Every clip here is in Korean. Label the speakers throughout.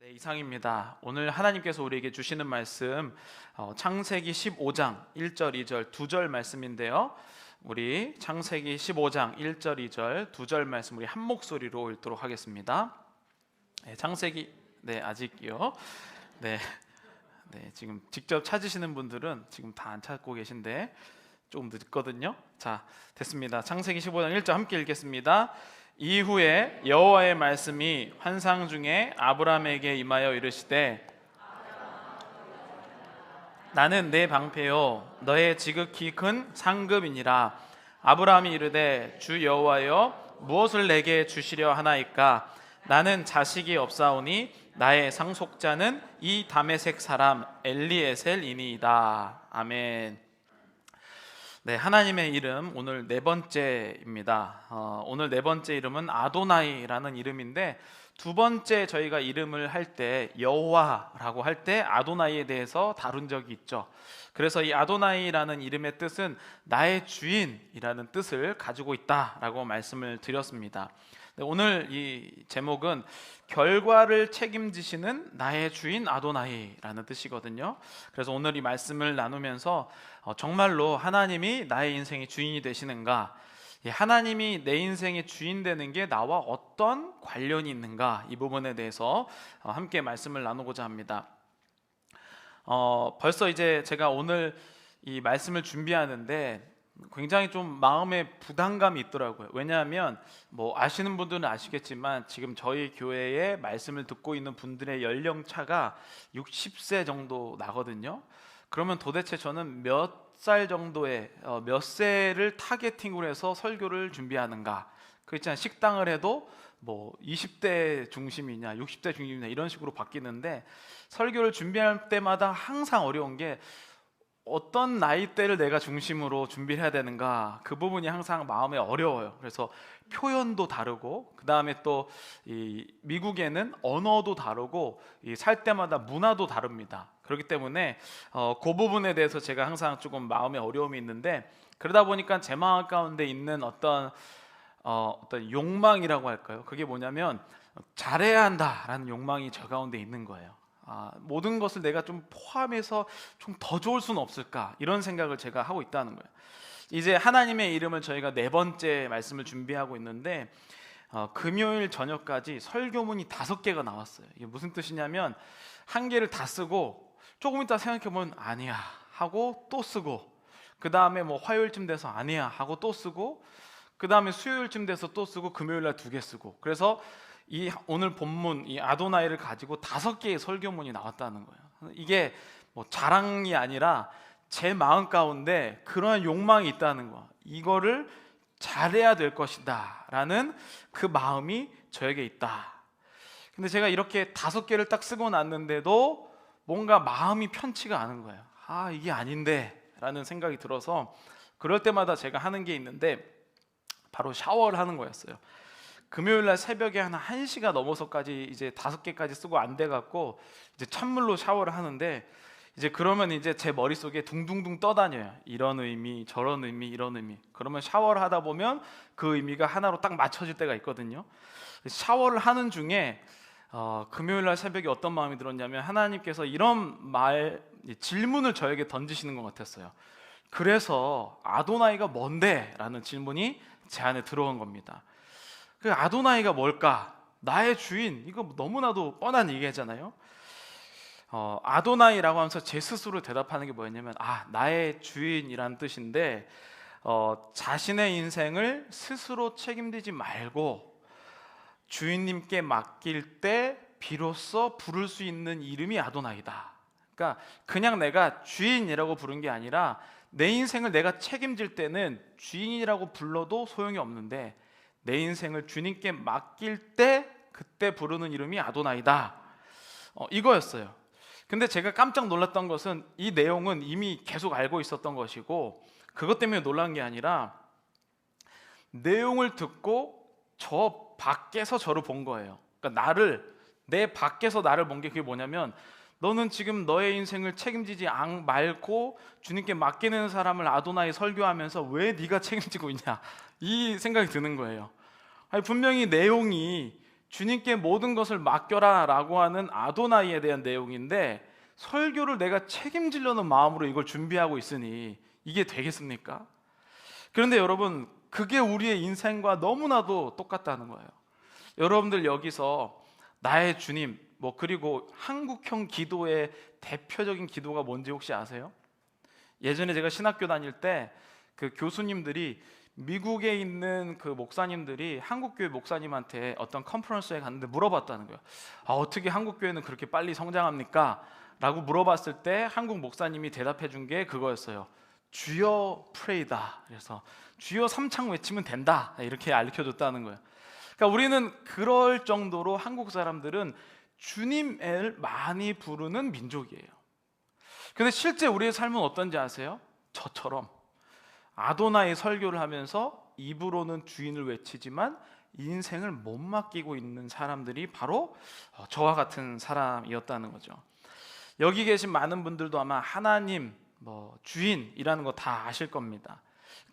Speaker 1: 네, 이상입니다. 오늘 하나님께서 우리에게 주시는 말씀 창세기 15장 1절 2절 2절 말씀인데요. 우리 창세기 15장 1절 2절 2절 말씀 우리 한 목소리로 읽도록 하겠습니다. 네, 창세기 아직요. 네, 지금 직접 찾으시는 분들은 지금 다 안 찾고 계신데 조금 늦거든요. 자, 됐습니다. 창세기 15장 1절 함께 읽겠습니다. 이후에 여호와의 말씀이 환상 중에 아브라함에게 임하여 이르시되 나는 내 방패요 너의 지극히 큰 상급이니라. 아브라함이 이르되 주 여호와여 무엇을 내게 주시려 하나이까? 나는 자식이 없사오니 나의 상속자는 이 다메섹 사람 엘리에셀이니이다. 아멘. 네, 하나님의 이름 오늘 네 번째입니다. 오늘 네 번째 이름은 아도나이라는 이름인데 두 번째 저희가 이름을 할 때 여호와라고 할 때 아도나이에 대해서 다룬 적이 있죠. 그래서 이 아도나이라는 이름의 뜻은 나의 주인이라는 뜻을 가지고 있다라고 말씀을 드렸습니다. 오늘 이 제목은 결과를 책임지시는 나의 주인 아도나이라는 뜻이거든요. 그래서 오늘 이 말씀을 나누면서 정말로 하나님이 나의 인생의 주인이 되시는가, 하나님이 내 인생의 주인 되는 게 나와 어떤 관련이 있는가, 이 부분에 대해서 함께 말씀을 나누고자 합니다. 벌써 이제 제가 오늘 이 말씀을 준비하는데 굉장히 좀 마음에 부담감이 있더라고요. 왜냐하면 뭐 아시는 분들은 아시겠지만 지금 저희 교회에 말씀을 듣고 있는 분들의 연령차가 60세 정도 나거든요. 그러면 도대체 저는 몇 살 정도의 몇 세를 타겟팅으로 해서 설교를 준비하는가? 그렇잖아요. 식당을 해도 뭐 20대 중심이냐 60대 중심이냐 이런 식으로 바뀌는데 설교를 준비할 때마다 항상 어려운 게 어떤 나이대를 내가 중심으로 준비를 해야 되는가, 그 부분이 항상 마음에 어려워요. 그래서 표현도 다르고 그 다음에 또 이 미국에는 언어도 다르고 살 때마다 문화도 다릅니다. 그렇기 때문에 그 부분에 대해서 제가 항상 조금 마음에 어려움이 있는데, 그러다 보니까 제 마음 가운데 있는 어떤 욕망이라고 할까요? 그게 뭐냐면 잘해야 한다라는 욕망이 저 가운데 있는 거예요. 모든 것을 내가 좀 포함해서 좀 더 좋을 수는 없을까, 이런 생각을 제가 하고 있다는 거예요. 이제 하나님의 이름을 저희가 네 번째 말씀을 준비하고 있는데 금요일 저녁까지 설교문이 5개가 나왔어요. 이게 무슨 뜻이냐면 한 개를 다 쓰고 조금 이따 생각해보면 아니야 하고 또 쓰고, 그 다음에 뭐 화요일쯤 돼서 아니야 하고 또 쓰고, 그 다음에 수요일쯤 돼서 또 쓰고, 금요일날 2개 쓰고, 그래서 이 오늘 본문 이 아도나이를 가지고 5개의 설교문이 나왔다는 거예요. 이게 뭐 자랑이 아니라 제 마음 가운데 그런 욕망이 있다는 거, 이거를 잘해야 될 것이다 라는 그 마음이 저에게 있다. 근데 제가 이렇게 5개를 딱 쓰고 났는데도 뭔가 마음이 편치가 않은 거예요. 이게 아닌데 라는 생각이 들어서 그럴 때마다 제가 하는 게 있는데 바로 샤워를 하는 거였어요. 금요일날 새벽에 한 1시가 넘어서까지 이제 5개까지 쓰고 안 돼갖고 이제 찬물로 샤워를 하는데, 이제 그러면 이제 제 머릿속에 둥둥둥 떠다녀요. 이런 의미, 저런 의미, 이런 의미. 그러면 샤워를 하다 보면 그 의미가 하나로 딱 맞춰질 때가 있거든요. 샤워를 하는 중에 금요일날 새벽에 어떤 마음이 들었냐면 하나님께서 이런 질문을 저에게 던지시는 것 같았어요. 그래서 아도나이가 뭔데? 라는 질문이 제 안에 들어온 겁니다. 그 아도나이가 뭘까? 나의 주인, 이거 너무나도 뻔한 얘기잖아요. 아도나이라고 하면서 제 스스로 대답하는 게 뭐였냐면 나의 주인이란 뜻인데 자신의 인생을 스스로 책임지지 말고 주인님께 맡길 때 비로소 부를 수 있는 이름이 아도나이다. 그러니까 그냥 내가 주인이라고 부른 게 아니라 내 인생을 내가 책임질 때는 주인이라고 불러도 소용이 없는데 내 인생을 주님께 맡길 때 그때 부르는 이름이 아도나이다, 이거였어요. 근데 제가 깜짝 놀랐던 것은 이 내용은 이미 계속 알고 있었던 것이고, 그것 때문에 놀란 게 아니라 내용을 듣고 저 밖에서 저를 본 거예요. 그러니까 내 밖에서 나를 본 게 그게 뭐냐면, 너는 지금 너의 인생을 책임지지 말고 주님께 맡기는 사람을 아도나이 설교하면서 왜 네가 책임지고 있냐, 이 생각이 드는 거예요. 분명히 내용이 주님께 모든 것을 맡겨라 라고 하는 아도나이에 대한 내용인데, 설교를 내가 책임지려는 마음으로 이걸 준비하고 있으니 이게 되겠습니까? 그런데 여러분, 그게 우리의 인생과 너무나도 똑같다는 거예요. 여러분들 여기서 나의 주님, 그리고 한국형 기도의 대표적인 기도가 뭔지 혹시 아세요? 예전에 제가 신학교 다닐 때 그 교수님들이, 미국에 있는 그 목사님들이 한국교회 목사님한테 어떤 컨퍼런스에 갔는데 물어봤다는 거예요. 어떻게 한국교회는 그렇게 빨리 성장합니까? 라고 물어봤을 때 한국 목사님이 대답해 준 게 그거였어요. 주여 프레이다. 그래서 주여 삼창 외치면 된다, 이렇게 알려줬다는 거예요. 그러니까 우리는 그럴 정도로 한국 사람들은 주님을 많이 부르는 민족이에요. 근데 실제 우리의 삶은 어떤지 아세요? 저처럼 아도나의 설교를 하면서 입으로는 주인을 외치지만 인생을 못 맡기고 있는 사람들이 바로 저와 같은 사람이었다는 거죠. 여기 계신 많은 분들도 아마 하나님, 주인이라는 거 다 아실 겁니다.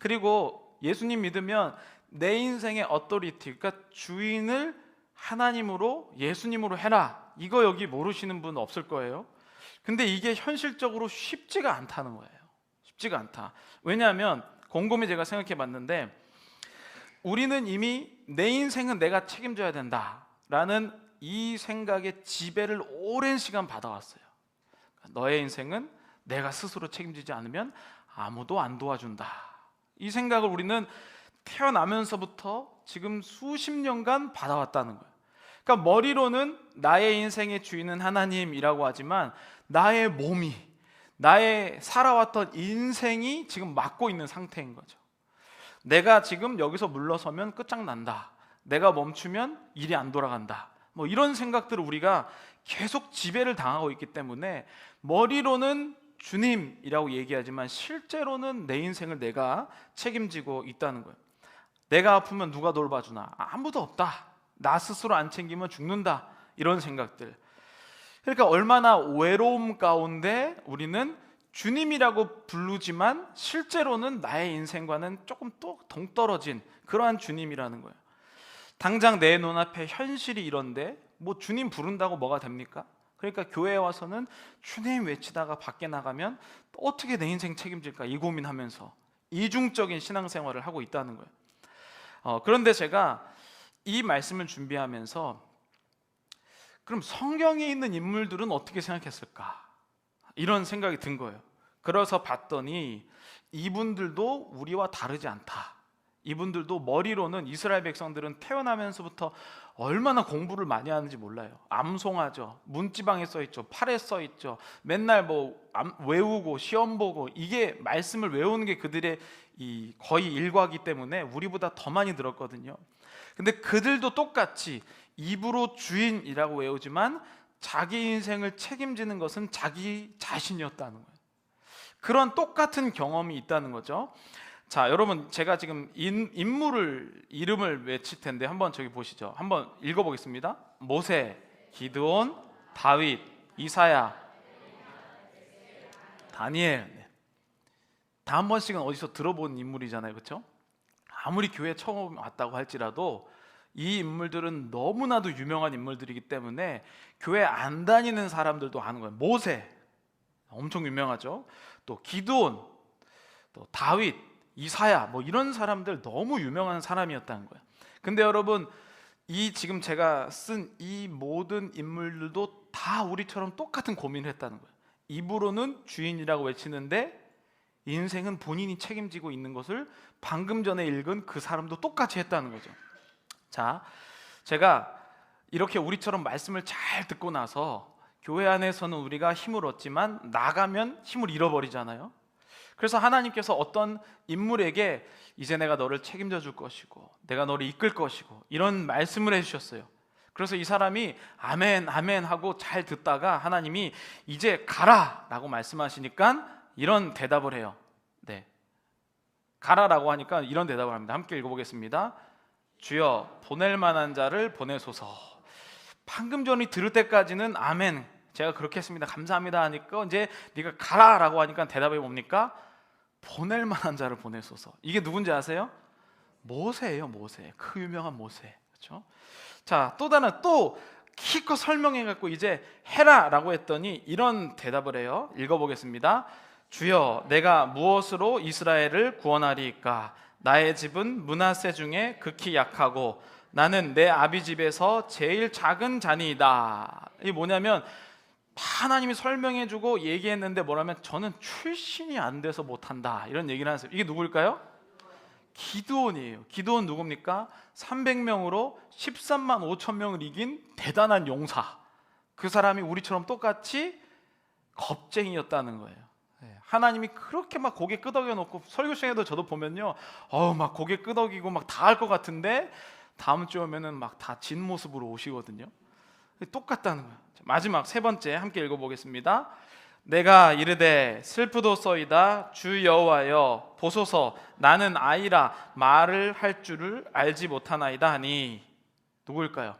Speaker 1: 그리고 예수님 믿으면 내 인생의 어토리티, 그러니까 주인을 하나님으로, 예수님으로 해라, 이거 여기 모르시는 분 없을 거예요. 근데 이게 현실적으로 쉽지가 않다는 거예요. 쉽지가 않다. 왜냐하면 곰곰이 제가 생각해 봤는데, 우리는 이미 내 인생은 내가 책임져야 된다라는 이 생각의 지배를 오랜 시간 받아왔어요. 너의 인생은 내가 스스로 책임지지 않으면 아무도 안 도와준다. 이 생각을 우리는 태어나면서부터 지금 수십 년간 받아왔다는 거예요. 그러니까 머리로는 나의 인생의 주인은 하나님이라고 하지만 나의 몸이, 나의 살아왔던 인생이 지금 맡고 있는 상태인 거죠. 내가 지금 여기서 물러서면 끝장난다, 내가 멈추면 일이 안 돌아간다, 이런 생각들을 우리가 계속 지배를 당하고 있기 때문에 머리로는 주님이라고 얘기하지만 실제로는 내 인생을 내가 책임지고 있다는 거예요. 내가 아프면 누가 돌봐주나? 아무도 없다. 나 스스로 안 챙기면 죽는다. 이런 생각들. 그러니까 얼마나 외로움 가운데 우리는 주님이라고 부르지만 실제로는 나의 인생과는 조금 또 동떨어진 그러한 주님이라는 거예요. 당장 내 눈앞에 현실이 이런데 주님 부른다고 뭐가 됩니까? 그러니까 교회에 와서는 주님 외치다가 밖에 나가면 또 어떻게 내 인생 책임질까, 이 고민하면서 이중적인 신앙생활을 하고 있다는 거예요. 그런데 제가 이 말씀을 준비하면서 그럼 성경에 있는 인물들은 어떻게 생각했을까, 이런 생각이 든 거예요. 그래서 봤더니 이분들도 우리와 다르지 않다. 이분들도 머리로는, 이스라엘 백성들은 태어나면서부터 얼마나 공부를 많이 하는지 몰라요. 암송하죠. 문지방에 써있죠. 팔에 써있죠. 맨날 외우고 시험 보고, 이게 말씀을 외우는 게 그들의 거의 일과이기 때문에 우리보다 더 많이 들었거든요. 근데 그들도 똑같이 입으로 주인이라고 외우지만 자기 인생을 책임지는 것은 자기 자신이었다는 거예요. 그런 똑같은 경험이 있다는 거죠. 자, 여러분, 제가 지금 이름을 외칠 텐데 한번 저기 보시죠. 한번 읽어보겠습니다. 모세, 기드온, 다윗, 이사야, 다니엘. 다 한 번씩은 어디서 들어본 인물이잖아요, 그렇죠? 아무리 교회 처음 왔다고 할지라도 이 인물들은 너무나도 유명한 인물들이기 때문에 교회 안 다니는 사람들도 아는 거예요. 모세, 엄청 유명하죠. 또 기드온, 또 다윗, 이사야, 이런 사람들 너무 유명한 사람이었다는 거예요. 근데 여러분, 지금 제가 쓴 이 모든 인물들도 다 우리처럼 똑같은 고민을 했다는 거예요. 입으로는 주인이라고 외치는데 인생은 본인이 책임지고 있는 것을 방금 전에 읽은 그 사람도 똑같이 했다는 거죠. 자, 제가 이렇게 우리처럼 말씀을 잘 듣고 나서 교회 안에서는 우리가 힘을 얻지만 나가면 힘을 잃어버리잖아요. 그래서 하나님께서 어떤 인물에게 이제 내가 너를 책임져 줄 것이고 내가 너를 이끌 것이고 이런 말씀을 해주셨어요. 그래서 이 사람이 아멘 아멘 하고 잘 듣다가 하나님이 이제 가라 라고 말씀하시니까 이런 대답을 해요. 네, 가라라고 하니까 이런 대답을 합니다. 함께 읽어보겠습니다. 주여, 보낼 만한 자를 보내소서. 방금 전에 들을 때까지는 아멘, 제가 그렇게 했습니다, 감사합니다 하니까 이제 네가 가라라고 하니까 대답이 뭡니까? 보낼 만한 자를 보내소서. 이게 누군지 아세요? 모세예요. 모세, 그 유명한 모세. 그렇죠? 자, 또 다른 또 기껏 설명해 갖고 이제 해라라고 했더니 이런 대답을 해요. 읽어보겠습니다. 주여, 내가 무엇으로 이스라엘을 구원하리이까? 나의 집은 므낫세 중에 극히 약하고 나는 내 아비 집에서 제일 작은 자니이다. 이게 뭐냐면 하나님이 설명해주고 얘기했는데 뭐라면 저는 출신이 안 돼서 못한다, 이런 얘기를 하세요. 이게 누구일까요? 기드온이에요. 기드온 누굽니까? 300명으로 13만 5천 명을 이긴 대단한 용사. 그 사람이 우리처럼 똑같이 겁쟁이였다는 거예요. 하나님이 그렇게 막 고개 끄덕여 놓고, 설교 시간에도 저도 보면요, 막 고개 끄덕이고 막 다 할 것 같은데 다음 주 오면은 막 다 진 모습으로 오시거든요. 똑같다는 거예요. 마지막 세 번째 함께 읽어보겠습니다. 내가 이르되 슬프도소이다 주 여호와여 보소서 나는 아이라 말을 할 줄을 알지 못하나이다 하니 누구일까요?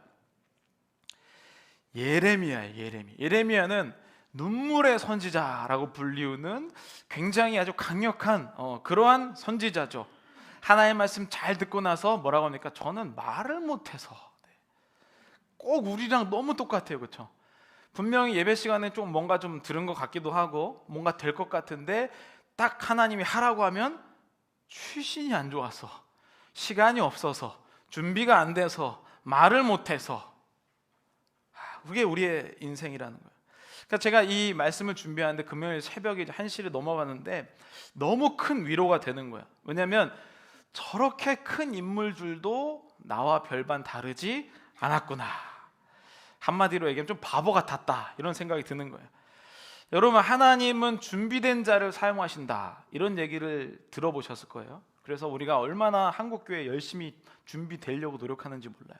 Speaker 1: 예레미야예요. 예레미야는 눈물의 선지자라고 불리우는 굉장히 아주 강력한 그러한 선지자죠. 하나님의 말씀 잘 듣고 나서 뭐라고 합니까? 저는 말을 못해서. 꼭 우리랑 너무 똑같아요, 그렇죠? 분명히 예배 시간에 좀 뭔가 좀 들은 것 같기도 하고 뭔가 될 것 같은데 딱 하나님이 하라고 하면 출신이 안 좋아서, 시간이 없어서, 준비가 안 돼서, 말을 못해서. 그게 우리의 인생이라는 거예요. 그러니까 제가 이 말씀을 준비하는데 금요일 새벽에 1시를 넘어봤는데 너무 큰 위로가 되는 거예요. 왜냐하면 저렇게 큰 인물들도 나와 별반 다르지 않았구나. 한마디로 얘기하면 좀 바보 같았다, 이런 생각이 드는 거예요. 여러분, 하나님은 준비된 자를 사용하신다, 이런 얘기를 들어보셨을 거예요. 그래서 우리가 얼마나 한국교회 열심히 준비되려고 노력하는지 몰라요.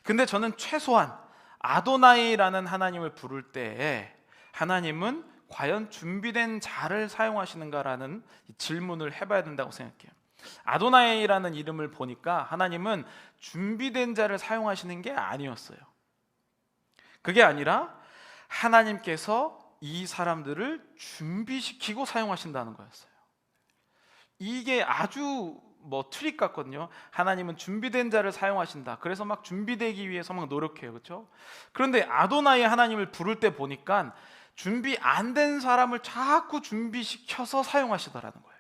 Speaker 1: 근데 저는 최소한 아도나이라는 하나님을 부를 때에 하나님은 과연 준비된 자를 사용하시는가라는 질문을 해봐야 된다고 생각해요. 아도나이라는 이름을 보니까 하나님은 준비된 자를 사용하시는 게 아니었어요. 그게 아니라 하나님께서 이 사람들을 준비시키고 사용하신다는 거였어요. 이게 아주 트릭 같거든요. 하나님은 준비된 자를 사용하신다. 그래서 막 준비되기 위해서 막 노력해요, 그렇죠? 그런데 아도나이 하나님을 부를 때 보니까 준비 안 된 사람을 자꾸 준비시켜서 사용하시더라는 거예요.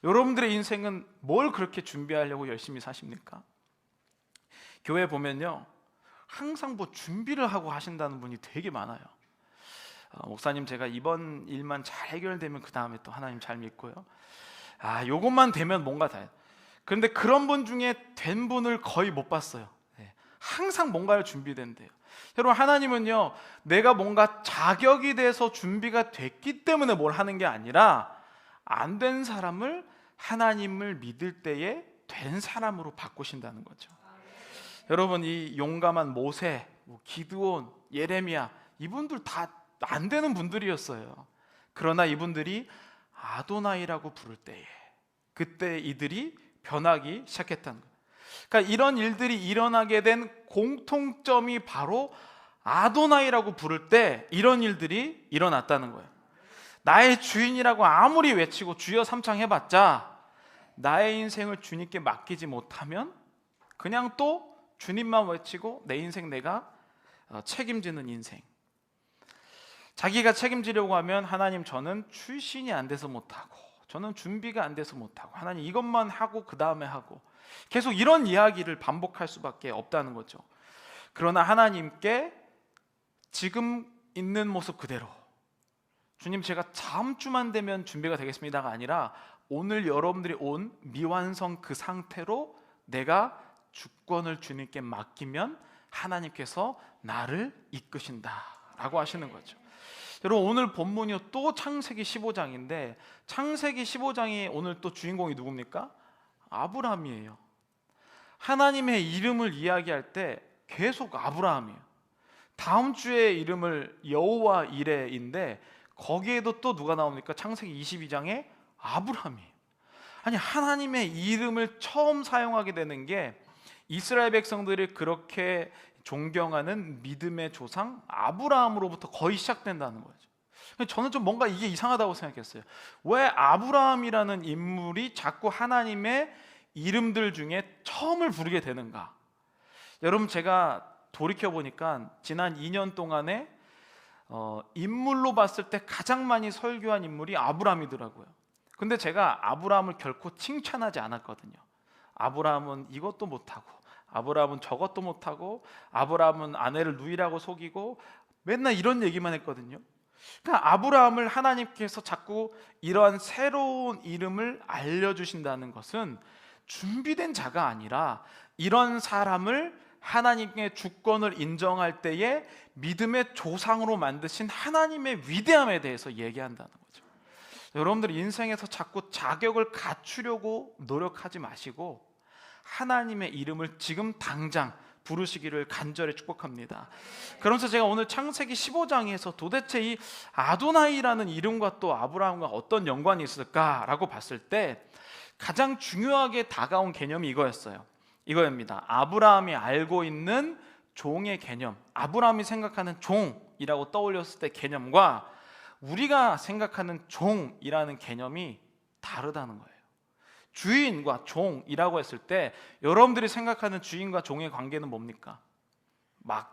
Speaker 1: 여러분들의 인생은 뭘 그렇게 준비하려고 열심히 사십니까? 교회 보면요, 항상 준비를 하고 하신다는 분이 되게 많아요. 목사님, 제가 이번 일만 잘 해결되면 그 다음에 또 하나님 잘 믿고요. 요것만 되면 뭔가 다. 그런데 그런 분 중에 된 분을 거의 못 봤어요. 항상 뭔가를 준비된대요. 여러분, 하나님은요, 내가 뭔가 자격이 돼서 준비가 됐기 때문에 뭘 하는 게 아니라 안 된 사람을 하나님을 믿을 때에 된 사람으로 바꾸신다는 거죠. 여러분, 이 용감한 모세, 기드온, 예레미야, 이분들 다 안 되는 분들이었어요. 그러나 이분들이 아도나이라고 부를 때에 그때 이들이 변하기 시작했다는 거예요. 그러니까 이런 일들이 일어나게 된 공통점이 바로 아도나이라고 부를 때 이런 일들이 일어났다는 거예요. 나의 주인이라고 아무리 외치고 주여 삼창 해봤자 나의 인생을 주님께 맡기지 못하면 그냥 또 주님만 외치고 내 인생 내가 책임지는 인생. 자기가 책임지려고 하면 하나님, 저는 출신이 안 돼서 못하고, 저는 준비가 안 돼서 못하고, 하나님 이것만 하고 그 다음에 하고, 계속 이런 이야기를 반복할 수밖에 없다는 거죠. 그러나 하나님께 지금 있는 모습 그대로, 주님 제가 다음 주만 되면 준비가 되겠습니다가 아니라 오늘 여러분들이 온 미완성 그 상태로 내가 주권을 주님께 맡기면 하나님께서 나를 이끄신다라고 하시는 거죠. 여러분, 오늘 본문이 또 창세기 15장인데 창세기 15장이 오늘 또 주인공이 누굽니까? 아브라함이에요. 하나님의 이름을 이야기할 때 계속 아브라함이에요. 다음 주에 이름을 여호와 이레인데 거기에도 또 누가 나옵니까? 창세기 22장에 아브라함이에요. 아니, 하나님의 이름을 처음 사용하게 되는 게 이스라엘 백성들이 그렇게 존경하는 믿음의 조상 아브라함으로부터 거의 시작된다는 거죠. 저는 좀 뭔가 이게 이상하다고 생각했어요. 왜 아브라함이라는 인물이 자꾸 하나님의 이름들 중에 처음을 부르게 되는가? 여러분, 제가 돌이켜 보니까 지난 2년 동안에 인물로 봤을 때 가장 많이 설교한 인물이 아브라함이더라고요. 근데 제가 아브라함을 결코 칭찬하지 않았거든요. 아브라함은 이것도 못하고, 아브라함은 저것도 못하고, 아브라함은 아내를 누이라고 속이고, 맨날 이런 얘기만 했거든요. 그러니까 아브라함을 하나님께서 자꾸 이러한 새로운 이름을 알려주신다는 것은 준비된 자가 아니라 이런 사람을 하나님의 주권을 인정할 때에 믿음의 조상으로 만드신 하나님의 위대함에 대해서 얘기한다는 거죠. 여러분들 인생에서 자꾸 자격을 갖추려고 노력하지 마시고 하나님의 이름을 지금 당장 부르시기를 간절히 축복합니다. 그러면서 제가 오늘 창세기 15장에서 도대체 이 아도나이라는 이름과 또 아브라함과 어떤 연관이 있을까라고 봤을 때 가장 중요하게 다가온 개념이 이거입니다. 아브라함이 알고 있는 종의 개념, 아브라함이 생각하는 종이라고 떠올렸을 때 개념과 우리가 생각하는 종이라는 개념이 다르다는 거예요. 주인과 종이라고 했을 때 여러분들이 생각하는 주인과 종의 관계는 뭡니까? 막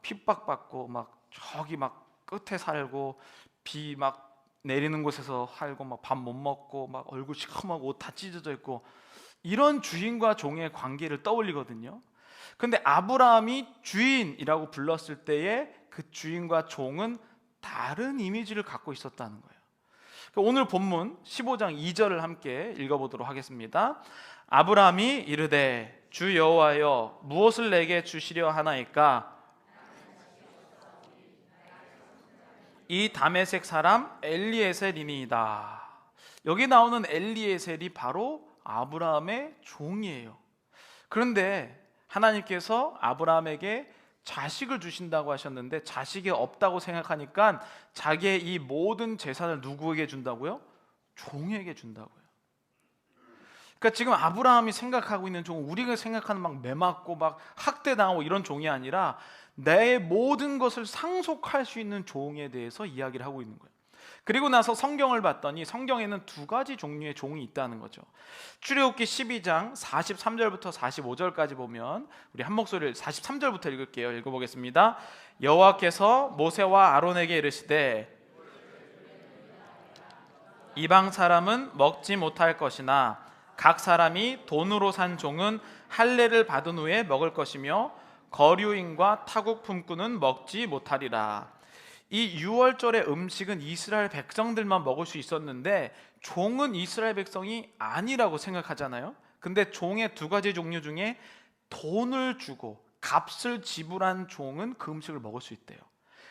Speaker 1: 핍박받고 막 저기 막 끝에 살고 비 막 내리는 곳에서 살고 막 밥 못 먹고 막 얼굴 시커멓고 옷 다 찢어져 있고 이런 주인과 종의 관계를 떠올리거든요. 근데 아브라함이 주인이라고 불렀을 때에 그 주인과 종은 다른 이미지를 갖고 있었다는 거예요. 오늘 본문 15장 2절을 함께 읽어보도록 하겠습니다. 아브라함이 이르되 주 여호와여 무엇을 내게 주시려 하나이까? 이 다메섹 사람 엘리에셀이니이다. 여기 나오는 엘리에셀이 바로 아브라함의 종이에요. 그런데 하나님께서 아브라함에게 자식을 주신다고 하셨는데 자식이 없다고 생각하니까 자기의 이 모든 재산을 누구에게 준다고요? 종에게 준다고요. 그러니까 지금 아브라함이 생각하고 있는 종은 우리가 생각하는 막 매맞고 막 학대당하고 이런 종이 아니라 내 모든 것을 상속할 수 있는 종에 대해서 이야기를 하고 있는 거예요. 그리고 나서 성경을 봤더니 성경에는 두 가지 종류의 종이 있다는 거죠. 출애굽기 12장 43절부터 45절까지 보면 우리 한 목소리를 43절부터 읽을게요. 읽어보겠습니다. 여호와께서 모세와 아론에게 이르시되 이방 사람은 먹지 못할 것이나 각 사람이 돈으로 산 종은 할례를 받은 후에 먹을 것이며 거류인과 타국 품꾼은 먹지 못하리라. 이 유월절의 음식은 이스라엘 백성들만 먹을 수 있었는데 종은 이스라엘 백성이 아니라고 생각하잖아요. 근데 종의 두 가지 종류 중에 돈을 주고 값을 지불한 종은 그 음식을 먹을 수 있대요.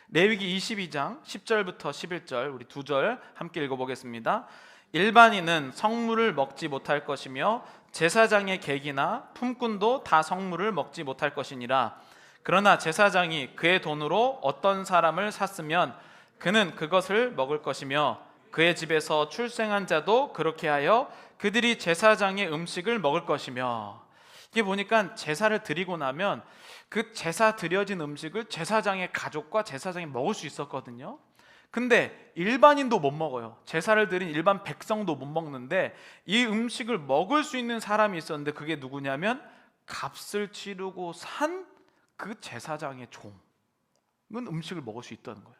Speaker 1: 레위기 22장 10절부터 11절 우리 두 절 함께 읽어보겠습니다. 일반인은 성물을 먹지 못할 것이며 제사장의 객이나 품꾼도 다 성물을 먹지 못할 것이니라. 그러나 제사장이 그의 돈으로 어떤 사람을 샀으면 그는 그것을 먹을 것이며 그의 집에서 출생한 자도 그렇게 하여 그들이 제사장의 음식을 먹을 것이며. 이게 보니까 제사를 드리고 나면 그 제사 드려진 음식을 제사장의 가족과 제사장이 먹을 수 있었거든요. 근데 일반인도 못 먹어요. 제사를 드린 일반 백성도 못 먹는데 이 음식을 먹을 수 있는 사람이 있었는데 그게 누구냐면 값을 치르고 산 그 제사장의 종은 음식을 먹을 수 있다는 거예요.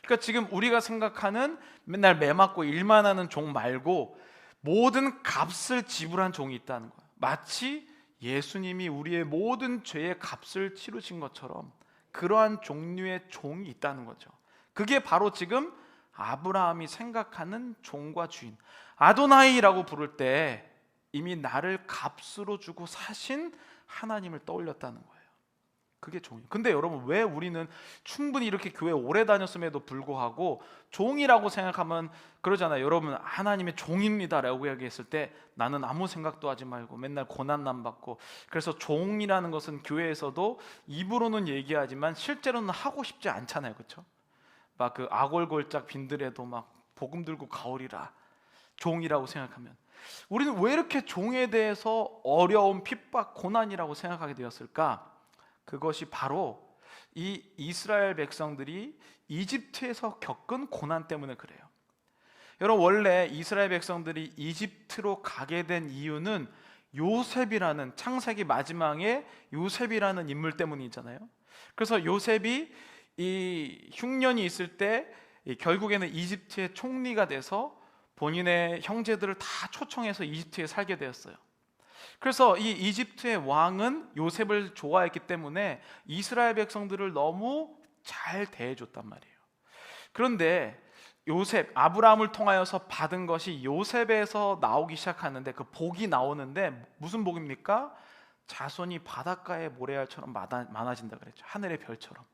Speaker 1: 그러니까 지금 우리가 생각하는 맨날 매맞고 일만 하는 종 말고 모든 값을 지불한 종이 있다는 거예요. 마치 예수님이 우리의 모든 죄의 값을 치르신 것처럼 그러한 종류의 종이 있다는 거죠. 그게 바로 지금 아브라함이 생각하는 종과 주인, 아도나이라고 부를 때 이미 나를 값으로 주고 사신 하나님을 떠올렸다는 거예요. 그게 종이에요. 근데 여러분, 왜 우리는 충분히 이렇게 교회 오래 다녔음에도 불구하고 종이라고 생각하면 그러잖아요. 여러분, 하나님의 종입니다라고 이야기했을 때 나는 아무 생각도 하지 말고 맨날 고난만 받고, 그래서 종이라는 것은 교회에서도 입으로는 얘기하지만 실제로는 하고 싶지 않잖아요. 그렇죠? 막 그 아골골짝 빈들에도 막 복음 들고 가오리라 종이라고 생각하면 우리는 왜 이렇게 종에 대해서 어려움, 핍박, 고난이라고 생각하게 되었을까? 그것이 바로 이 이스라엘 백성들이 이집트에서 겪은 고난 때문에 그래요. 여러분, 원래 이스라엘 백성들이 이집트로 가게 된 이유는 요셉이라는, 창세기 마지막에 요셉이라는 인물 때문이잖아요. 그래서 요셉이 이 흉년이 있을 때 결국에는 이집트의 총리가 돼서 본인의 형제들을 다 초청해서 이집트에 살게 되었어요. 그래서 이 이집트의 왕은 요셉을 좋아했기 때문에 이스라엘 백성들을 너무 잘 대해줬단 말이에요. 그런데 요셉, 아브라함을 통하여서 받은 것이 요셉에서 나오기 시작하는데, 그 복이 나오는데 무슨 복입니까? 자손이 바닷가의 모래알처럼 많아진다 그랬죠. 하늘의 별처럼.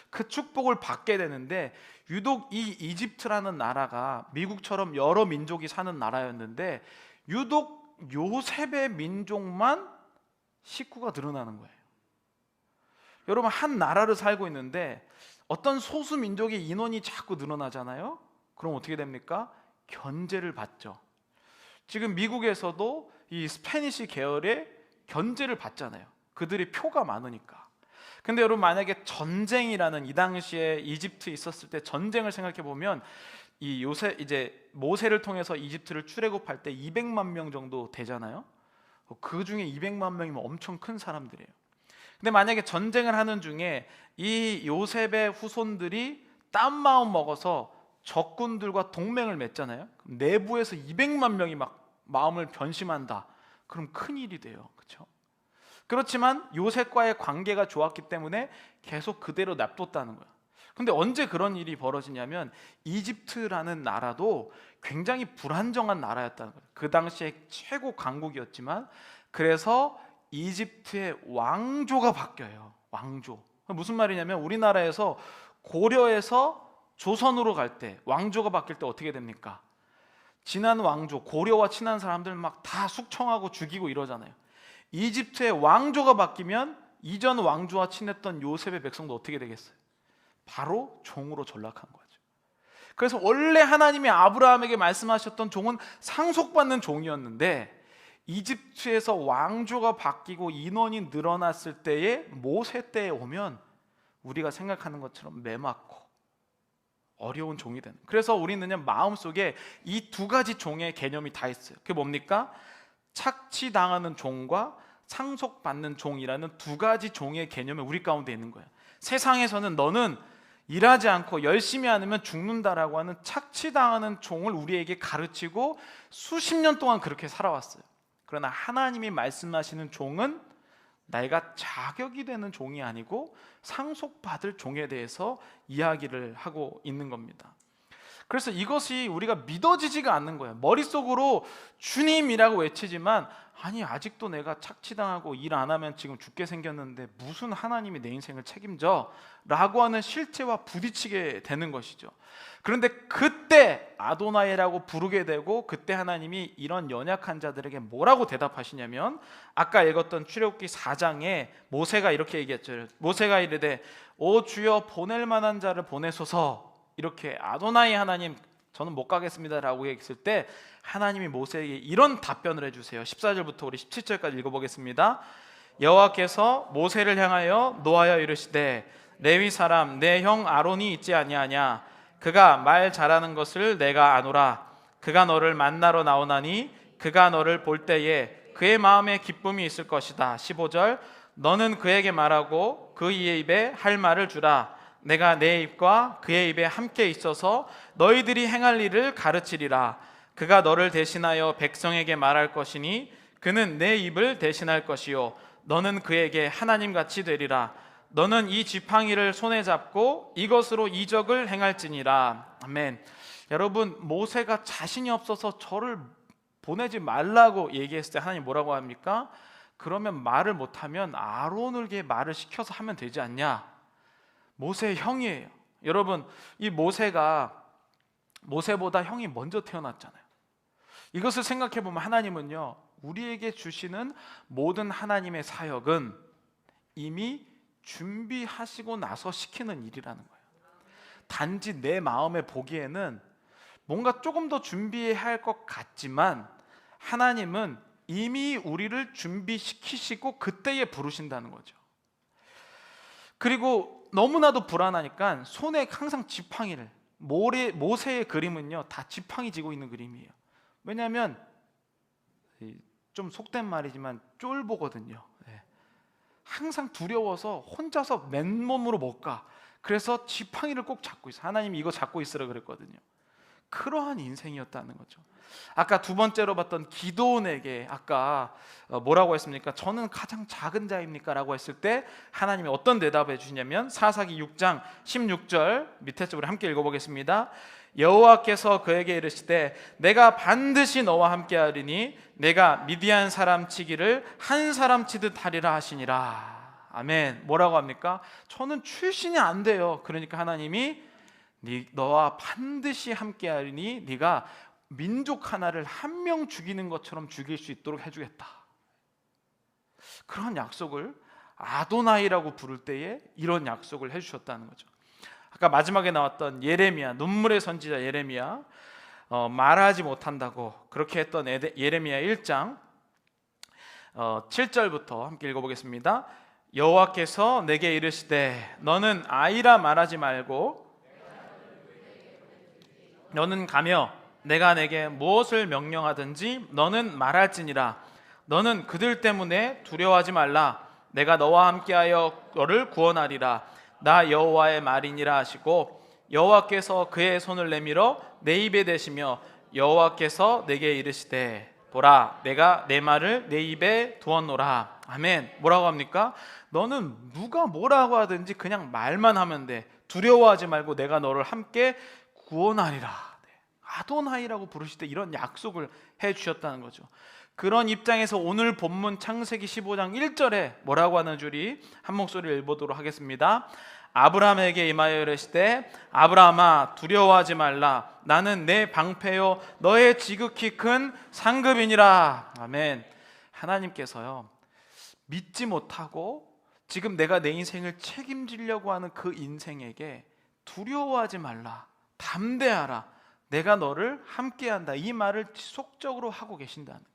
Speaker 1: 그 축복을 받게 되는데, 유독 이 이집트라는 나라가 미국처럼 여러 민족이 사는 나라였는데 유독 요셉의 민족만 식구가 늘어나는 거예요. 여러분, 한 나라를 살고 있는데 어떤 소수 민족의 인원이 자꾸 늘어나잖아요. 그럼 어떻게 됩니까? 견제를 받죠. 지금 미국에서도 이 스페니시 계열의 견제를 받잖아요. 그들이 표가 많으니까. 근데 여러분, 만약에 전쟁이라는, 이 당시에 이집트에 있었을 때 전쟁을 생각해 보면 이 요셉, 이제 모세를 통해서 이집트를 출애굽할 때 200만 명 정도 되잖아요. 그 중에 200만 명이면 엄청 큰 사람들이에요. 근데 만약에 전쟁을 하는 중에 이 요셉의 후손들이 딴 마음 먹어서 적군들과 동맹을 맺잖아요. 내부에서 200만 명이 막 마음을 변심한다. 그럼 큰일이 돼요. 그렇죠? 그렇지만 요셉과의 관계가 좋았기 때문에 계속 그대로 냅뒀다는 거예요. 근데 언제 그런 일이 벌어지냐면, 이집트라는 나라도 굉장히 불안정한 나라였다는 거예요. 그 당시에 최고 강국이었지만, 그래서 이집트의 왕조가 바뀌어요. 왕조. 무슨 말이냐면, 우리나라에서 고려에서 조선으로 갈 때 왕조가 바뀔 때 어떻게 됩니까? 지난 왕조, 고려와 친한 사람들 막 다 숙청하고 죽이고 이러잖아요. 이집트의 왕조가 바뀌면 이전 왕조와 친했던 요셉의 백성도 어떻게 되겠어요? 바로 종으로 전락한 거죠. 그래서 원래 하나님이 아브라함에게 말씀하셨던 종은 상속받는 종이었는데, 이집트에서 왕조가 바뀌고 인원이 늘어났을 때에, 모세 때에 오면 우리가 생각하는 것처럼 매맞고 어려운 종이 되는. 그래서 우리는요, 마음속에 이 두 가지 종의 개념이 다 있어요. 그게 뭡니까? 착취당하는 종과 상속받는 종이라는 두 가지 종의 개념이 우리 가운데 있는 거예요. 세상에서는 너는 일하지 않고 열심히 않으면 죽는다라고 하는 착취당하는 종을 우리에게 가르치고 수십 년 동안 그렇게 살아왔어요. 그러나 하나님이 말씀하시는 종은 내가 자격이 되는 종이 아니고 상속받을 종에 대해서 이야기를 하고 있는 겁니다. 그래서 이것이 우리가 믿어지지가 않는 거예요. 머릿속으로 주님이라고 외치지만, 아니 아직도 내가 착취당하고 일 안 하면 지금 죽게 생겼는데 무슨 하나님이 내 인생을 책임져? 라고 하는 실체와 부딪히게 되는 것이죠. 그런데 그때 아도나이라고 부르게 되고, 그때 하나님이 이런 연약한 자들에게 뭐라고 대답하시냐면, 아까 읽었던 출애굽기 4장에 모세가 이렇게 얘기했죠. 모세가 이르되 오 주여 보낼 만한 자를 보내소서. 이렇게 아도나이 하나님 저는 못 가겠습니다 라고 했을 때 하나님이 모세에게 이런 답변을 해주세요. 14절부터 우리 17절까지 읽어보겠습니다. 여호와께서 모세를 향하여 노하여 이르시되 레위 사람 내 형 아론이 있지 아니하냐? 그가 말 잘하는 것을 내가 아노라. 그가 너를 만나러 나오나니 그가 너를 볼 때에 그의 마음에 기쁨이 있을 것이다. 15절 너는 그에게 말하고 그 이의 입에 할 말을 주라. 내가 내 입과 그의 입에 함께 있어서 너희들이 행할 일을 가르치리라. 그가 너를 대신하여 백성에게 말할 것이니 그는 내 입을 대신할 것이요 너는 그에게 하나님같이 되리라. 너는 이 지팡이를 손에 잡고 이것으로 이적을 행할지니라. 아멘. 여러분, 모세가 자신이 없어서 저를 보내지 말라고 얘기했을 때 하나님 뭐라고 합니까? 그러면 말을 못하면 아론에게 말을 시켜서 하면 되지 않냐? 모세의 형이에요. 여러분, 이 모세가 모세보다 형이 먼저 태어났잖아요. 이것을 생각해 보면 하나님은요, 우리에게 주시는 모든 하나님의 사역은 이미 준비하시고 나서 시키는 일이라는 거예요. 단지 내 마음에 보기에는 뭔가 조금 더 준비해야 할 것 같지만, 하나님은 이미 우리를 준비시키시고 그때에 부르신다는 거죠. 그리고 너무나도 불안하니까 손에 항상 지팡이를, 모세의 그림은요 다 지팡이 지고 있는 그림이에요. 왜냐하면 좀 속된 말이지만 쫄보거든요. 네. 항상 두려워서 혼자서 맨몸으로 못 가. 그래서 지팡이를 꼭 잡고 있어. 하나님이 이거 잡고 있으라 그랬거든요. 그러한 인생이었다는 거죠. 아까 두 번째로 봤던 기도원에게 아까 뭐라고 했습니까? 저는 가장 작은 자입니까? 라고 했을 때 하나님이 어떤 대답을 해주시냐면 사사기 6장 16절 밑에 쪽으로 함께 읽어보겠습니다. 여호와께서 그에게 이르시되 내가 반드시 너와 함께하리니 내가 미디안 사람 치기를 한 사람 치듯 하리라 하시니라. 아멘. 뭐라고 합니까? 저는 출신이 안 돼요. 그러니까 하나님이 너와 반드시 함께하리니 네가 민족 하나를 한 명 죽이는 것처럼 죽일 수 있도록 해주겠다. 그런 약속을 아도나이라고 부를 때에 이런 약속을 해주셨다는 거죠. 아까 마지막에 나왔던 예레미야, 눈물의 선지자 예레미야, 말하지 못한다고 그렇게 했던 예레미야 1장 7절부터 함께 읽어보겠습니다. 여호와께서 내게 이르시되 너는 아이라 말하지 말고 너는 가며 내가 내게 무엇을 명령하든지 너는 말할지니라. 너는 그들 때문에 두려워하지 말라. 내가 너와 함께하여 너를 구원하리라. 나 여호와의 말이니라 하시고 여호와께서 그의 손을 내밀어 내 입에 대시며 여호와께서 내게 이르시되 보라 내가 내 말을 내 입에 두었노라. 아멘. 뭐라고 합니까? 너는 누가 뭐라고 하든지 그냥 말만 하면 돼. 두려워하지 말고 내가 너를 함께 구원하리라. 아도나이라고 부르실 때 이런 약속을 해주셨다는 거죠. 그런 입장에서 오늘 본문 창세기 15장 1절에 뭐라고 하는 줄이 한 목소리를 읽어보도록 하겠습니다. 아브라함에게 임하여 이르시되 아브라함아 두려워하지 말라. 나는 내 방패요 너의 지극히 큰 상급이니라. 아멘. 하나님께서요 믿지 못하고 지금 내가 내 인생을 책임지려고 하는 그 인생에게 두려워하지 말라. 담대하라. 내가 너를 함께한다. 이 말을 지속적으로 하고 계신다는 거예요.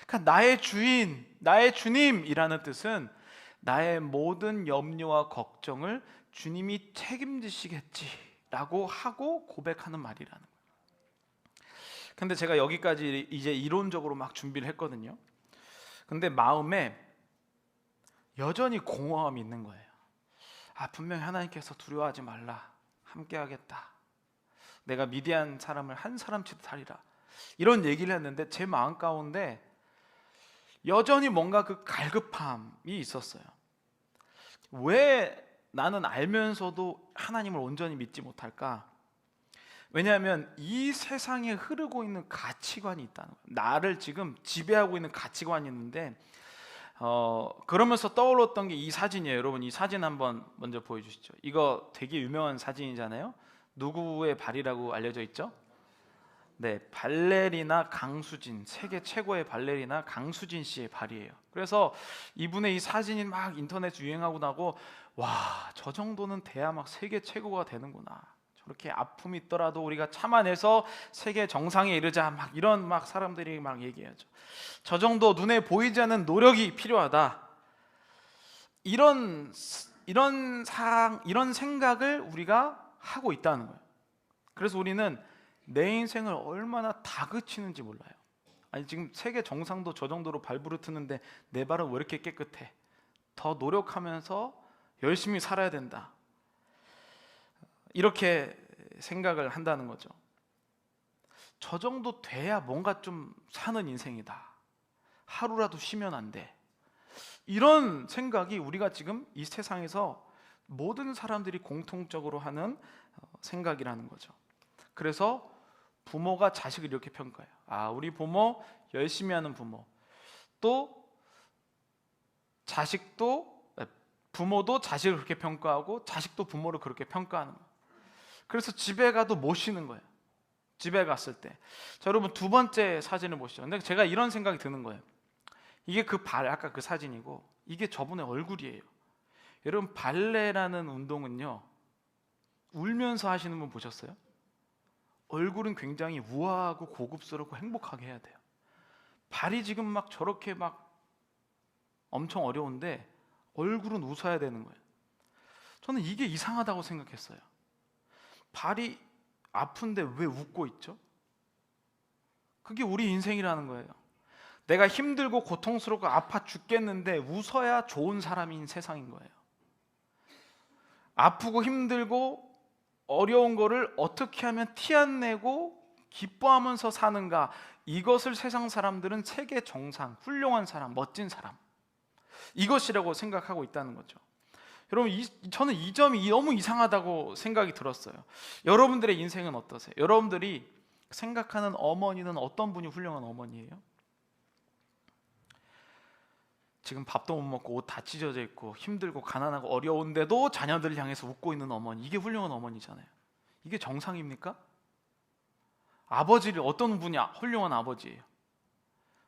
Speaker 1: 그러니까 나의 주인, 나의 주님이라는 뜻은 나의 모든 염려와 걱정을 주님이 책임지시겠지라고 하고 고백하는 말이라는 거예요. 근데 제가 여기까지 이제 이론적으로 막 준비를 했거든요. 근데 마음에 여전히 공허함이 있는 거예요. 분명히 하나님께서 두려워하지 말라. 함께하겠다. 내가 미디안 사람을 한 사람 치듯 하리라. 이런 얘기를 했는데 제 마음 가운데 여전히 뭔가 그 갈급함이 있었어요. 왜 나는 알면서도 하나님을 온전히 믿지 못할까? 왜냐하면 이 세상에 흐르고 있는 가치관이 있다는 거예요. 나를 지금 지배하고 있는 가치관이 있는데 그러면서 떠올랐던 게 이 사진이에요. 여러분 이 사진 한번 먼저 보여주시죠. 이거 되게 유명한 사진이잖아요. 누구의 발이라고 알려져 있죠? 네, 발레리나 강수진, 세계 최고의 발레리나 강수진 씨의 발이에요. 그래서 이분의 이 사진이 막 인터넷 유행하고 나고 와, 저 정도는 돼야 막 세계 최고가 되는구나. 저렇게 아픔이 있더라도 우리가 참아내서 세계 정상에 이르자 막 이런 막 사람들이 막 얘기하죠. 저 정도 눈에 보이지 않는 노력이 필요하다. 이런 생각을 우리가 하고 있다는 거예요. 그래서 우리는 내 인생을 얼마나 다그치는지 몰라요. 아니 지금 세계 정상도 저 정도로 발부르트는데 내 발은 왜 이렇게 깨끗해? 더 노력하면서 열심히 살아야 된다. 이렇게 생각을 한다는 거죠. 저 정도 돼야 뭔가 좀 사는 인생이다. 하루라도 쉬면 안 돼. 이런 생각이 우리가 지금 이 세상에서 모든 사람들이 공통적으로 하는 생각이라는 거죠. 그래서 부모가 자식을 이렇게 평가해요. 우리 부모 열심히 하는 부모. 또 부모도 자식을 그렇게 평가하고 자식도 부모를 그렇게 평가하는 거예요. 그래서 집에 가도 못 쉬는 거예요. 집에 갔을 때. 자, 여러분 두 번째 사진을 보시죠. 근데 제가 이런 생각이 드는 거예요. 이게 아까 그 사진이고 이게 저분의 얼굴이에요. 여러분 발레라는 운동은요 울면서 하시는 분 보셨어요? 얼굴은 굉장히 우아하고 고급스럽고 행복하게 해야 돼요. 발이 지금 막 저렇게 막 엄청 어려운데 얼굴은 웃어야 되는 거예요. 저는 이게 이상하다고 생각했어요. 발이 아픈데 왜 웃고 있죠? 그게 우리 인생이라는 거예요. 내가 힘들고 고통스럽고 아파 죽겠는데 웃어야 좋은 사람인 세상인 거예요. 아프고 힘들고 어려운 거를 어떻게 하면 티 안 내고 기뻐하면서 사는가, 이것을 세상 사람들은 세계 정상, 훌륭한 사람, 멋진 사람, 이것이라고 생각하고 있다는 거죠. 여러분, 저는 이 점이 너무 이상하다고 생각이 들었어요. 여러분들의 인생은 어떠세요? 여러분들이 생각하는 어머니는 어떤 분이 훌륭한 어머니예요? 지금 밥도 못 먹고 옷 다 찢어져 있고 힘들고 가난하고 어려운데도 자녀들을 향해서 웃고 있는 어머니, 이게 훌륭한 어머니잖아요. 이게 정상입니까? 아버지를 어떤 분이 훌륭한 아버지예요?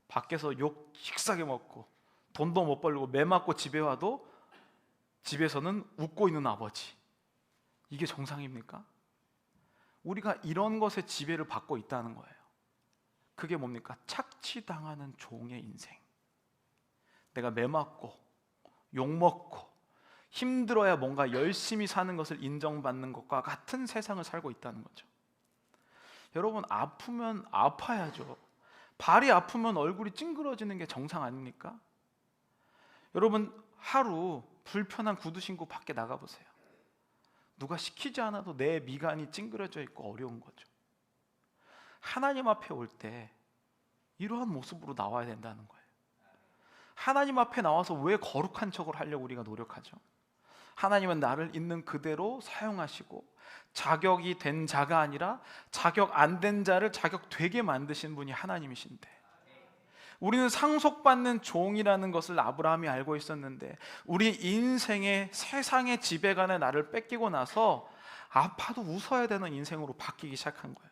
Speaker 1: 밖에서 욕 식사게 먹고 돈도 못 벌고 매 맞고 집에 와도 집에서는 웃고 있는 아버지, 이게 정상입니까? 우리가 이런 것에 지배를 받고 있다는 거예요. 그게 뭡니까? 착취당하는 종의 인생. 내가 매 맞고 욕먹고 힘들어야 뭔가 열심히 사는 것을 인정받는 것과 같은 세상을 살고 있다는 거죠. 여러분, 아프면 아파야죠. 발이 아프면 얼굴이 찡그러지는 게 정상 아닙니까? 여러분, 하루 불편한 구두 신고 밖에 나가보세요. 누가 시키지 않아도 내 미간이 찡그러져 있고 어려운 거죠. 하나님 앞에 올 때 이러한 모습으로 나와야 된다는 거예요. 하나님 앞에 나와서 왜 거룩한 척을 하려고 우리가 노력하죠? 하나님은 나를 있는 그대로 사용하시고 자격이 된 자가 아니라 자격 안 된 자를 자격 되게 만드신 분이 하나님이신데, 우리는 상속받는 종이라는 것을 아브라함이 알고 있었는데 우리 인생의 세상의 지배관의 나를 뺏기고 나서 아파도 웃어야 되는 인생으로 바뀌기 시작한 거예요.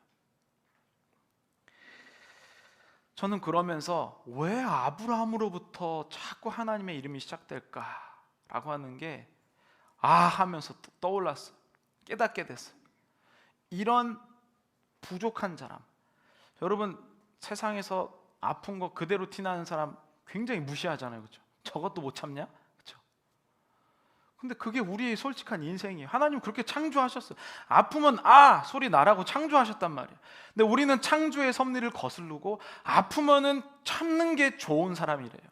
Speaker 1: 저는 그러면서 왜 아브라함으로부터 자꾸 하나님의 이름이 시작될까라고 하는 게 하면서 떠올랐어요. 깨닫게 됐어요. 이런 부족한 사람, 여러분, 세상에서 아픈 거 그대로 티나는 사람 굉장히 무시하잖아요. 그렇죠? 저것도 못 참냐? 그렇죠? 근데 그게 우리의 솔직한 인생이에요. 하나님 그렇게 창조하셨어요. 아프면 소리 나라고 창조하셨단 말이에요. 근데 우리는 창조의 섭리를 거스르고 아프면은 참는 게 좋은 사람이래요.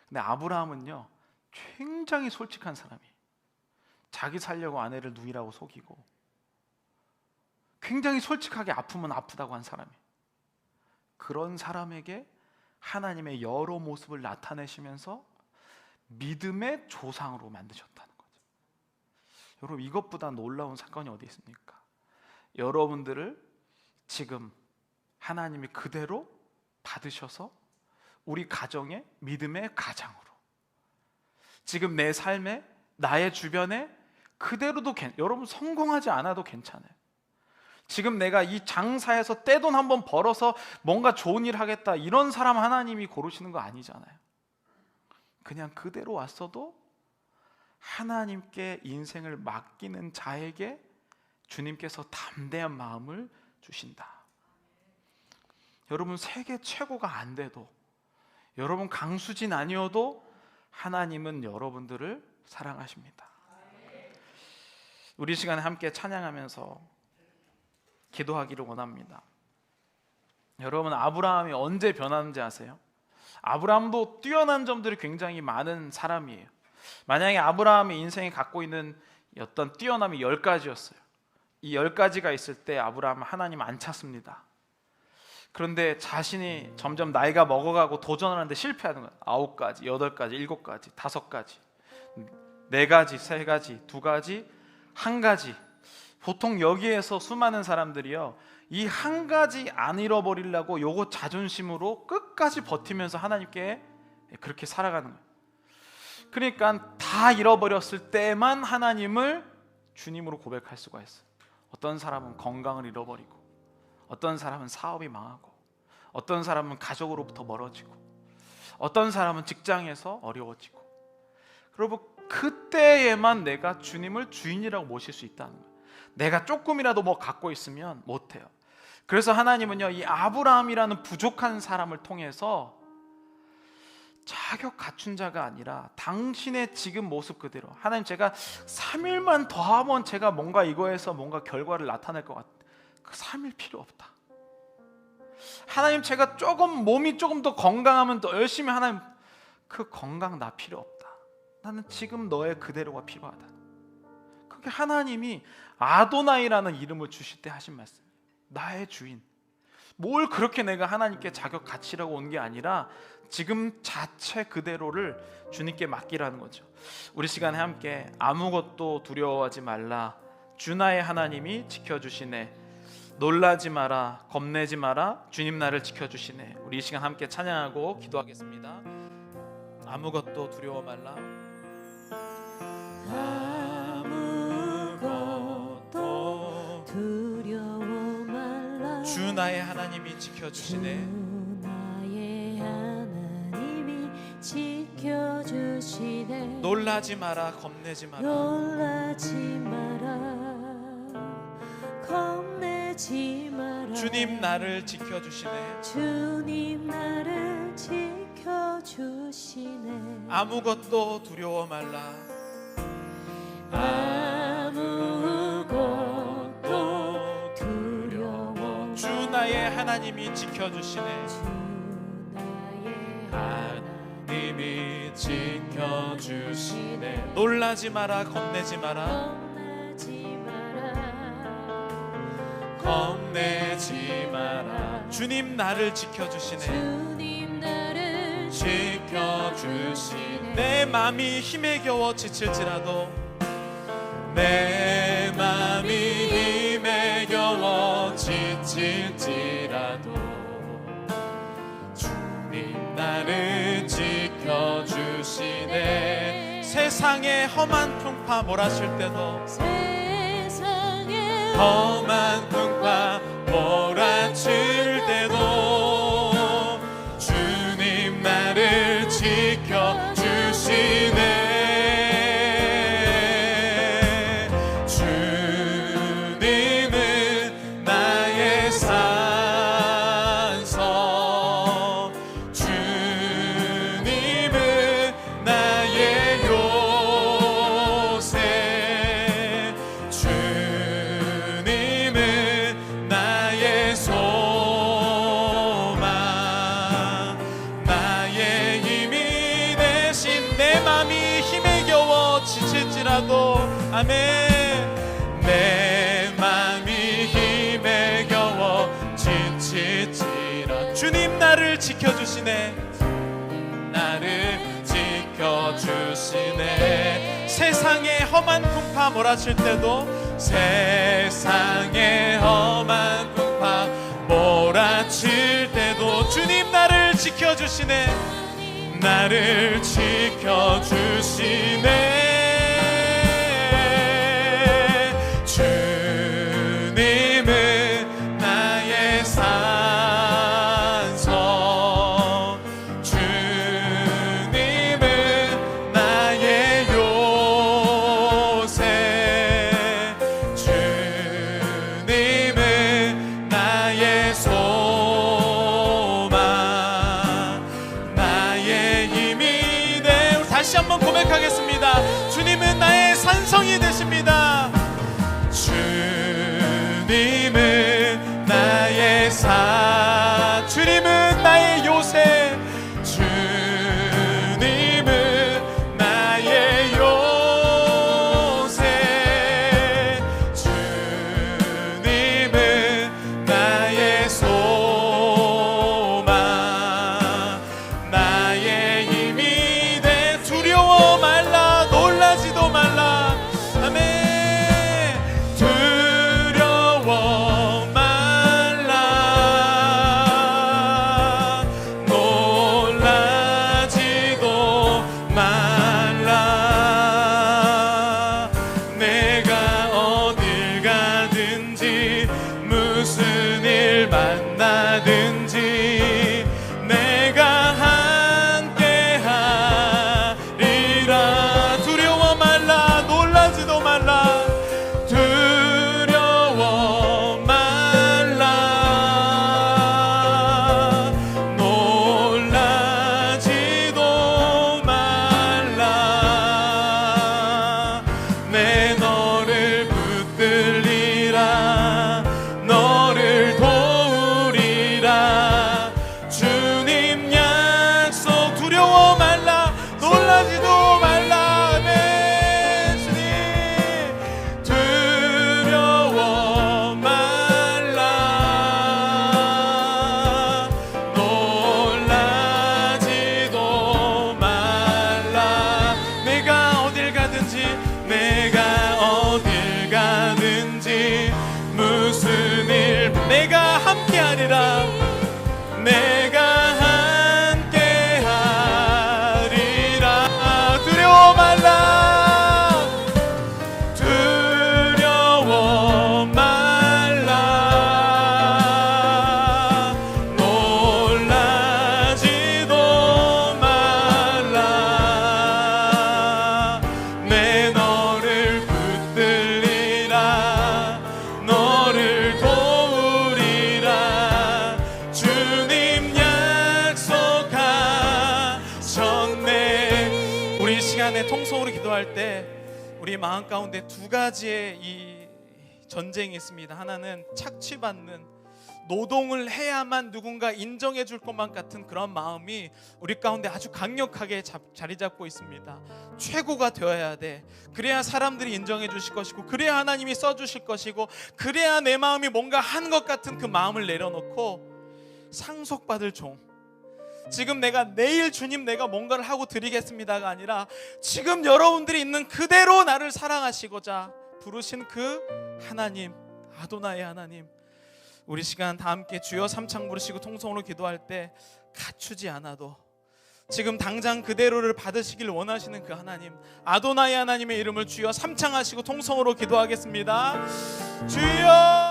Speaker 1: 근데 아브라함은요, 굉장히 솔직한 사람이에요. 자기 살려고 아내를 누이라고 속이고 굉장히 솔직하게 아프면 아프다고 한 사람이에요. 그런 사람에게 하나님의 여러 모습을 나타내시면서 믿음의 조상으로 만드셨다는 거죠. 여러분, 이것보다 놀라운 사건이 어디 있습니까? 여러분들을 지금 하나님이 그대로 받으셔서 우리 가정의 믿음의 가장으로, 지금 내 삶에 나의 주변에 그대로도 여러분 성공하지 않아도 괜찮아요. 지금 내가 이 장사에서 떼돈 한번 벌어서 뭔가 좋은 일 하겠다, 이런 사람 하나님이 고르시는 거 아니잖아요. 그냥 그대로 왔어도 하나님께 인생을 맡기는 자에게 주님께서 담대한 마음을 주신다. 여러분, 세계 최고가 안 돼도, 여러분 강수진 아니어도 하나님은 여러분들을 사랑하십니다. 우리 시간에 함께 찬양하면서 기도하기를 원합니다. 여러분, 아브라함이 언제 변하는지 아세요? 아브라함도 뛰어난 점들이 굉장히 많은 사람이에요. 만약에 아브라함의 인생에 갖고 있는 어떤 뛰어남이 10가지였어요. 이 10가지가 있을 때 아브라함은 하나님 안 찾습니다. 그런데 자신이 점점 나이가 먹어가고 도전하는데 실패하는 거예요. 9가지, 8가지, 7가지, 5가지, 4가지, 3가지, 2가지, 1가지. 보통 여기에서 수많은 사람들이요, 이 한 가지 안 잃어버리려고 요거 자존심으로 끝까지 버티면서 하나님께 그렇게 살아가는 거예요. 그러니까 다 잃어버렸을 때만 하나님을 주님으로 고백할 수가 있어요. 어떤 사람은 건강을 잃어버리고, 어떤 사람은 사업이 망하고, 어떤 사람은 가족으로부터 멀어지고, 어떤 사람은 직장에서 어려워지고. 여러분, 그때에만 내가 주님을 주인이라고 모실 수 있다는 거예요. 내가 조금이라도 뭐 갖고 있으면 못해요. 그래서 하나님은요, 이 아브라함이라는 부족한 사람을 통해서 자격 갖춘 자가 아니라 당신의 지금 모습 그대로, 하나님 제가 3일만 더 하면 제가 뭔가 이거에서 뭔가 결과를 나타낼 것 같아. 그 3일 필요 없다. 하나님 제가 몸이 조금 더 건강하면 더 열심히 하나님 그 건강 나 필요 없다. 나는 지금 너의 그대로가 필요하다. 그게 하나님이 아도나이라는 이름을 주실 때 하신 말씀. 나의 주인. 뭘 그렇게 내가 하나님께 자격 가치라고 온 게 아니라 지금 자체 그대로를 주님께 맡기라는 거죠. 우리 시간에 함께 아무것도 두려워하지 말라. 주 나의 하나님이 지켜주시네. 놀라지 마라. 겁내지 마라. 주님 나를 지켜주시네. 우리 이 시간 함께 찬양하고 기도하겠습니다. 아무것도 두려워 말라.
Speaker 2: 아무것도 두려워 말라.
Speaker 1: 주 나의 하나님이 지켜주시네.
Speaker 2: 주 나의 하나님이 지켜주시네.
Speaker 1: 놀라지 마라. 겁내지 마라.
Speaker 2: 놀라지 마라. 겁내지 마라.
Speaker 1: 주님 나를 지켜주시네.
Speaker 2: 주님 나를 지켜주시네.
Speaker 1: 아무것도 두려워 말라.
Speaker 2: 아무것도 두려워.
Speaker 1: 주 나의 하나님이 지켜주시네.
Speaker 2: 주 나의
Speaker 1: 하나님이 지켜주시네. 놀라지 마라. 겁내지 마라.
Speaker 2: 겁내지 마라.
Speaker 1: 겁내지 마라. 주님 나를 지켜주시네.
Speaker 2: 주님 나를
Speaker 1: 지켜주시네. 내 맘이 힘에 겨워 지칠지라도 내 맘이 힘에 겨워 지칠지라도 주님 나를 지켜주시네. 세상의 험한 풍파 몰아칠 때도
Speaker 2: 세상에
Speaker 1: 험한 풍파 몰아칠 때도 주님 나를 지켜주시네. 주님은 나의 산성, 주님은 나의 요새, 주님은 나의 소망, 나의 힘이 되신. 내 맘이 힘에 겨워 지칠지라도 아멘. 내 맘이 힘에 겨워 지칠지라 주님 나를 지켜주시네. 나를 지켜주시네. 세상의 험한 풍파 몰아칠 때도 세상의 험한 풍파 몰아칠 때도 주님 나를 지켜주시네. 나를 지켜주시네. 주님은 나의 산성, 주님은 나의 요새, 주님은 나의 소망, 나의 힘이 돼. 다시 한번 고백하겠습니다. 주님은 나의 산성이 되십니다. 주님은 나의 주님은 나의 요새, 주님은 나의 요새, 주님은 나의 소망, 나의 힘이 돼. 두려워 말라. 놀라지도 말라. 아멘.
Speaker 3: 기도할 때 우리 마음 가운데 두 가지의 이 전쟁이 있습니다. 하나는 착취받는, 노동을 해야만 누군가 인정해 줄 것만 같은 그런 마음이 우리 가운데 아주 강력하게 자리 잡고 있습니다. 최고가 되어야 돼. 그래야 사람들이 인정해 주실 것이고, 그래야 하나님이 써 주실 것이고, 그래야 내 마음이 뭔가 한 것 같은 그 마음을 내려놓고 상속받을 종, 지금 내가 내일 주님 내가 뭔가를 하고 드리겠습니다가 아니라 지금 여러분들이 있는 그대로 나를 사랑하시고자 부르신 그 하나님, 아도나의 하나님, 우리 시간 다 함께 주여 삼창 부르시고 통성으로 기도할 때 갖추지 않아도 지금 당장 그대로를 받으시길 원하시는 그 하나님, 아도나의 하나님의 이름을 주여 삼창하시고 통성으로 기도하겠습니다. 주여